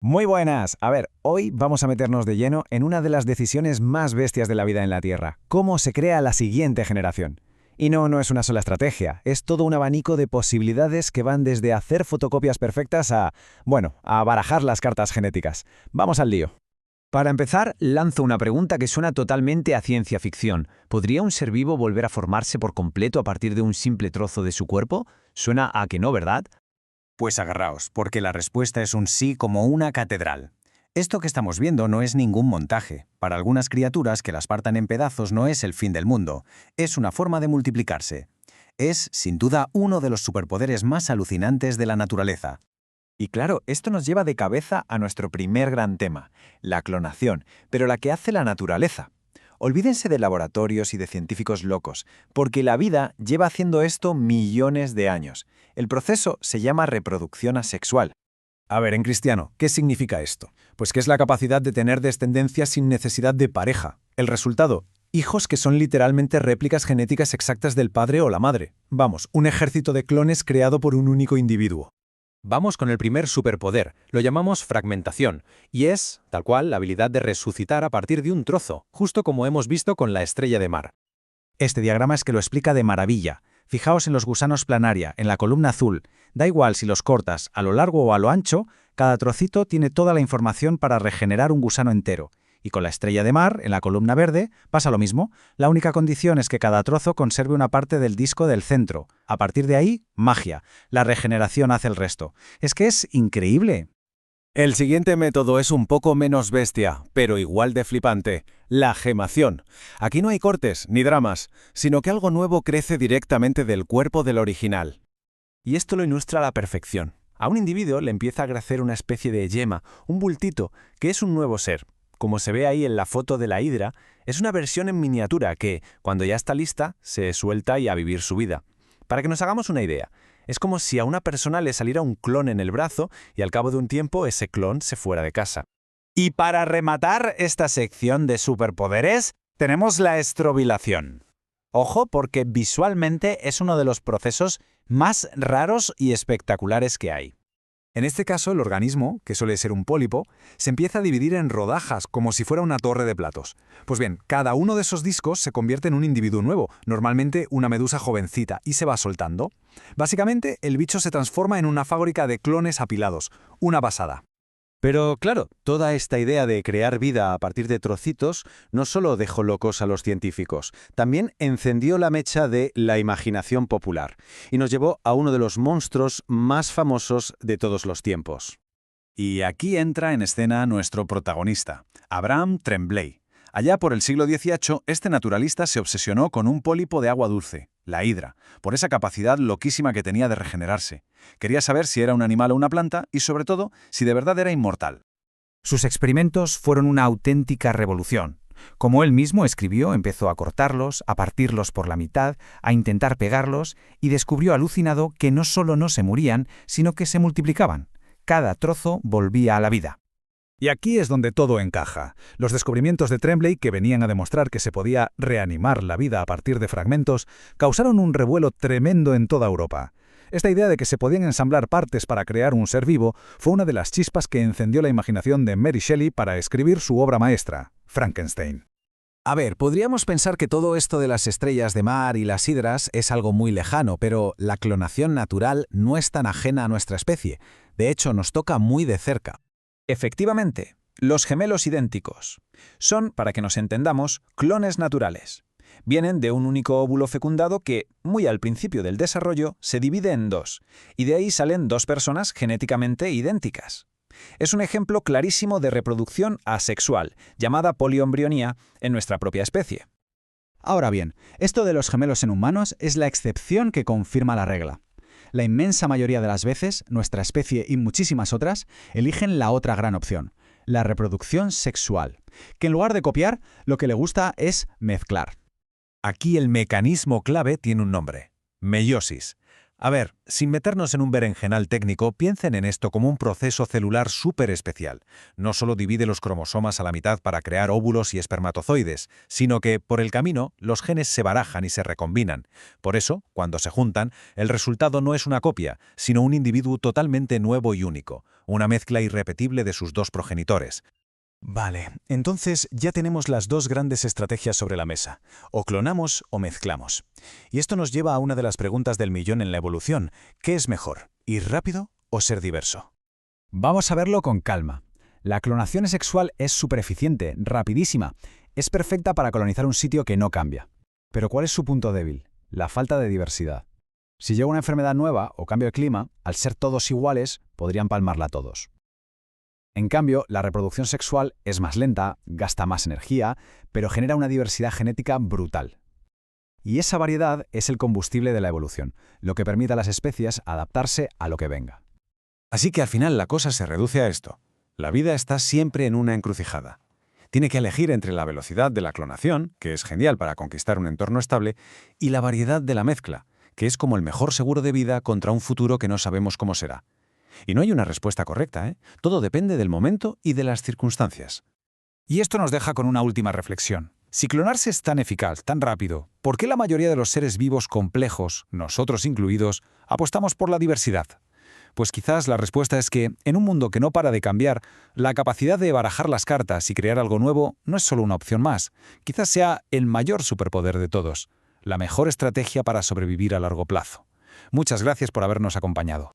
Muy buenas. A ver, hoy vamos a meternos de lleno en una de las decisiones más bestias de la vida en la Tierra. ¿Cómo se crea la siguiente generación? Y no es una sola estrategia, es todo un abanico de posibilidades que van desde hacer fotocopias perfectas a barajar las cartas genéticas. Vamos al lío. Para empezar, lanzo una pregunta que suena totalmente a ciencia ficción. ¿Podría un ser vivo volver a formarse por completo a partir de un simple trozo de su cuerpo? Suena a que no, ¿verdad? Pues agarraos, porque la respuesta es un sí como una catedral. Esto que estamos viendo no es ningún montaje. Para algunas criaturas que las partan en pedazos no es el fin del mundo, es una forma de multiplicarse. Es, sin duda, uno de los superpoderes más alucinantes de la naturaleza. Y claro, esto nos lleva de cabeza a nuestro primer gran tema, la clonación, pero la que hace la naturaleza. Olvídense de laboratorios y de científicos locos, porque la vida lleva haciendo esto millones de años. El proceso se llama reproducción asexual. A ver, en cristiano, ¿qué significa esto? Pues que es la capacidad de tener descendencia sin necesidad de pareja. El resultado, hijos que son literalmente réplicas genéticas exactas del padre o la madre. Vamos, un ejército de clones creado por un único individuo. Vamos con el primer superpoder, lo llamamos fragmentación, y es, tal cual, la habilidad de resucitar a partir de un trozo, justo como hemos visto con la estrella de mar. Este diagrama es que lo explica de maravilla. Fijaos en los gusanos planaria, en la columna azul. Da igual si los cortas a lo largo o a lo ancho, cada trocito tiene toda la información para regenerar un gusano entero. Y con la estrella de mar, en la columna verde, pasa lo mismo. La única condición es que cada trozo conserve una parte del disco del centro. A partir de ahí, magia. La regeneración hace el resto. Es que es increíble. El siguiente método es un poco menos bestia, pero igual de flipante, la gemación. Aquí no hay cortes ni dramas, sino que algo nuevo crece directamente del cuerpo del original. Y esto lo ilustra a la perfección. A un individuo le empieza a crecer una especie de yema, un bultito, que es un nuevo ser. Como se ve ahí en la foto de la hidra, es una versión en miniatura que, cuando ya está lista, se suelta y a vivir su vida. Para que nos hagamos una idea, es como si a una persona le saliera un clon en el brazo y al cabo de un tiempo ese clon se fuera de casa. Y para rematar esta sección de superpoderes, tenemos la estrobilación. Ojo, porque visualmente es uno de los procesos más raros y espectaculares que hay. En este caso, el organismo, que suele ser un pólipo, se empieza a dividir en rodajas, como si fuera una torre de platos. Pues bien, cada uno de esos discos se convierte en un individuo nuevo, normalmente una medusa jovencita, y se va soltando. Básicamente, el bicho se transforma en una fábrica de clones apilados, una pasada. Pero claro, toda esta idea de crear vida a partir de trocitos no solo dejó locos a los científicos, también encendió la mecha de la imaginación popular y nos llevó a uno de los monstruos más famosos de todos los tiempos. Y aquí entra en escena nuestro protagonista, Abraham Tremblay. Allá por el siglo XVIII, este naturalista se obsesionó con un pólipo de agua dulce, la hidra, por esa capacidad loquísima que tenía de regenerarse. Quería saber si era un animal o una planta y, sobre todo, si de verdad era inmortal. Sus experimentos fueron una auténtica revolución. Como él mismo escribió, empezó a cortarlos, a partirlos por la mitad, a intentar pegarlos, y descubrió alucinado que no solo no se morían, sino que se multiplicaban. Cada trozo volvía a la vida. Y aquí es donde todo encaja. Los descubrimientos de Tremblay, que venían a demostrar que se podía reanimar la vida a partir de fragmentos, causaron un revuelo tremendo en toda Europa. Esta idea de que se podían ensamblar partes para crear un ser vivo fue una de las chispas que encendió la imaginación de Mary Shelley para escribir su obra maestra, Frankenstein. A ver, podríamos pensar que todo esto de las estrellas de mar y las hidras es algo muy lejano, pero la clonación natural no es tan ajena a nuestra especie. De hecho, nos toca muy de cerca. Efectivamente, los gemelos idénticos son, para que nos entendamos, clones naturales. Vienen de un único óvulo fecundado que, muy al principio del desarrollo, se divide en dos, y de ahí salen dos personas genéticamente idénticas. Es un ejemplo clarísimo de reproducción asexual, llamada poliembrionía, en nuestra propia especie. Ahora bien, esto de los gemelos en humanos es la excepción que confirma la regla. La inmensa mayoría de las veces, nuestra especie y muchísimas otras eligen la otra gran opción, la reproducción sexual, que en lugar de copiar, lo que le gusta es mezclar. Aquí el mecanismo clave tiene un nombre: meiosis. A ver, sin meternos en un berenjenal técnico, piensen en esto como un proceso celular súper especial. No solo divide los cromosomas a la mitad para crear óvulos y espermatozoides, sino que, por el camino, los genes se barajan y se recombinan. Por eso, cuando se juntan, el resultado no es una copia, sino un individuo totalmente nuevo y único, una mezcla irrepetible de sus dos progenitores. Vale, entonces ya tenemos las dos grandes estrategias sobre la mesa. O clonamos o mezclamos. Y esto nos lleva a una de las preguntas del millón en la evolución. ¿Qué es mejor, ir rápido o ser diverso? Vamos a verlo con calma. La clonación sexual es súper eficiente, rapidísima. Es perfecta para colonizar un sitio que no cambia. Pero ¿cuál es su punto débil? La falta de diversidad. Si llega una enfermedad nueva o cambio de clima, al ser todos iguales, podrían palmarla todos. En cambio, la reproducción sexual es más lenta, gasta más energía, pero genera una diversidad genética brutal. Y esa variedad es el combustible de la evolución, lo que permite a las especies adaptarse a lo que venga. Así que al final la cosa se reduce a esto. La vida está siempre en una encrucijada. Tiene que elegir entre la velocidad de la clonación, que es genial para conquistar un entorno estable, y la variedad de la mezcla, que es como el mejor seguro de vida contra un futuro que no sabemos cómo será. Y no hay una respuesta correcta, ¿eh? Todo depende del momento y de las circunstancias. Y esto nos deja con una última reflexión. Si clonarse es tan eficaz, tan rápido, ¿por qué la mayoría de los seres vivos complejos, nosotros incluidos, apostamos por la diversidad? Pues quizás la respuesta es que, en un mundo que no para de cambiar, la capacidad de barajar las cartas y crear algo nuevo no es solo una opción más, quizás sea el mayor superpoder de todos, la mejor estrategia para sobrevivir a largo plazo. Muchas gracias por habernos acompañado.